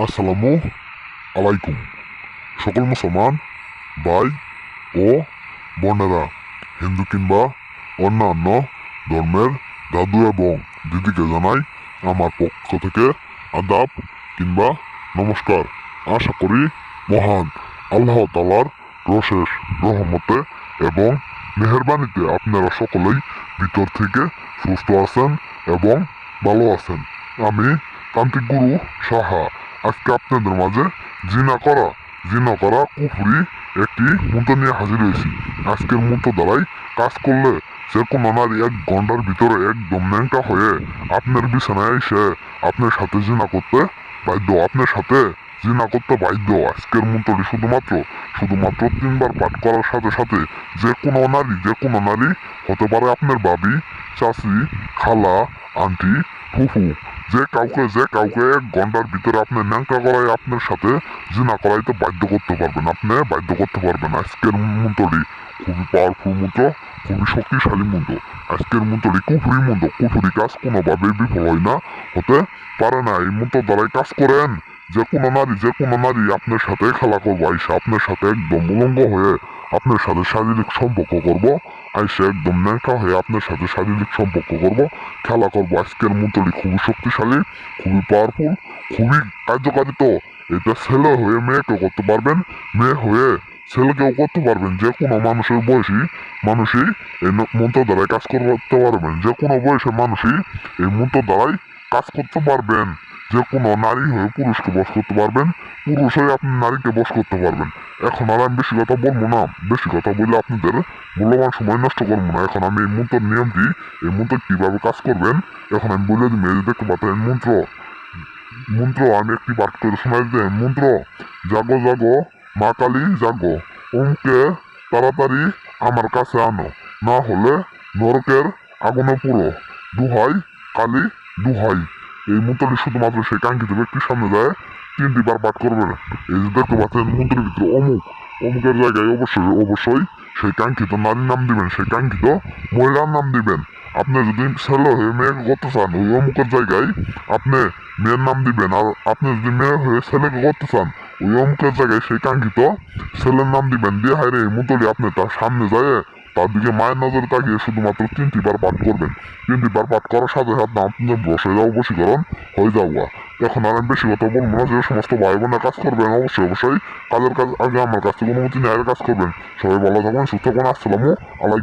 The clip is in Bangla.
আসসালামু আলাইকুম। সকল মুসলমান ভাই ও বোনেরা, হিন্দু কিংবা অন্যান্য ধর্মের দাদু এবং দিদিকে জানাই আমার পক্ষ থেকে আদাব কিংবা নমস্কার। আশা করি মহান আল্লাহ তাআলার রশেষ রহমতে এবং মেহেরবানিতে আপনারা সকলেই ভিতর থেকে সুস্থ আছেন এবং ভালো আছেন। আমি তান্ত্রিক গুরু সাহা আজকে আপনাদের মাঝে জিনা করা কুফরি একটি মন্ত্র নিয়ে হাজির হয়েছি। আজকের মন্ত্র দ্বারাই কাজ করলে যে কোনো নারী 1 ঘন্টার ভিতরে একদম ন্যাংটা হয়ে আপনার বিছানায় এসে আপনার সাথে জিনা করতে বাধ্য, আপনার সাথে জিনা করতে বাধ্য। আজকের মন্ত্রটি শুধুমাত্র 3বার পাঠ করার সাথে সাথে যে কোনো নারী হতে পারে আপনার ভাবি, চাচি, খালা, আন্টি, ফুফু, যে কাউকে 1 ঘন্টার ভিতরে আপনার ন্যাংটা করাই আপনার সাথে জিনা করাইতে বাধ্য করতে পারবেন, আপনি বাধ্য করতে পারবেন। আজকের মন্ত্রটি খুবই পাওয়ারফুল মন্ত্র, খুবই শক্তিশালী মন্ত্র। আজকের মন্ত্রটি কুফরি মন্ত্র, কুফরি কাজ কোনোভাবে বিফল হয় না, হতে পারে না। এই মন্ত্র দ্বারাই কাজ করেন যে কোনো নারী আপনার সাথে খেলা করবো, আইসা আপনার সাথে একদম উলঙ্গ হয়ে আপনার সাথে শারীরিক সম্পর্ক করব, আইসা একদম ন্যাংটা হয়ে আপনার সাথে শারীরিক সম্পর্ক করব, খেলা করবো। আজকের মন্ত্রটি খুবই শক্তিশালী, খুবই পাওয়ারফুল, খুবই কার্যকারী। তো এটা ছেলে হয়ে মেয়েকে করতে পারবেন, মেয়ে হয়ে ছেলেকেও করতে পারবেন। যে কোনো মানুষই এই মন্ত্র দ্বারাই কাজ করতে পারবেন। যে কোনো বয়সের মানুষই এই মন্ত্র দ্বারাই কাজ করতে পারবেন। যে কোনো নারী হয়ে পুরুষকে বশ করতে পারবেন, পুরুষ হয়ে আপনি নারীকে বশ করতে পারবেন। এখন আর আমি বেশি কথা বলবো না, বেশি কথা বললে আপনাদের মূল্যবান সময় নষ্ট করবো না। এখন আমি এই মন্ত্রের নিয়মটি, এই মন্ত্র কিভাবে কাজ করবেন এখন আমি বলে দিই। মেয়ে দেখতে পাচ্ছেন মন্ত্র আমি একটি পাঠ করে শোনাই দিই। মন্ত্র: জাগো জাগো মা কালী জাগো, ওমকে তাড়াতাড়ি আমার কাছে আনো, না হলে নরকের আগুনে পুরো, দুহাই কালী দুহাই। এই মন্ত্রটি শুধুমাত্র সেই কাঙ্ক্ষিত ব্যক্তির সামনে যায় 3বার পাঠ করবেন। এই যে দেখতে পাচ্ছেন মন্ত্রের ভিতরে অমুকের জায়গায় অবশ্যই সেই কাঙ্ক্ষিত নারীর নাম দিবেন, সেই কাঙ্ক্ষিত মহিলার নাম দিবেন। আপনি যদি ছেলে হয়ে মেয়েকে করতে চান, ওই অমুকের জায়গায় আপনি মেয়ের নাম দিবেন। আর আপনি যদি মেয়ে হয়ে ছেলেকে করতে চান, ওই অমুকের জায়গায় সেই কাঙ্ক্ষিত ছেলের নাম দিবেন। দিয়ে হাইরে এই মন্ত্রটি আপনি তার সামনে যায় তার দিকে মায়ের নজরে তাকিয়ে শুধুমাত্র 3বার পাঠ করবেন। 3বার পাঠ করার সাথে সাথে আপনার বসে যাওয়া বশীকরণ হয়ে যাওয়া। এখন আর আমি বেশি কথা বলবো না। যে সমস্ত ভাই বোনের কাজ করবেন অবশ্যই কাজের আগে আমার কাছ থেকে অনুমতি নিয়ে কাজ করবেন। সবাই ভালো থাকবেন, সুস্থ থাকবেন। আসসালামু আলাইকুম।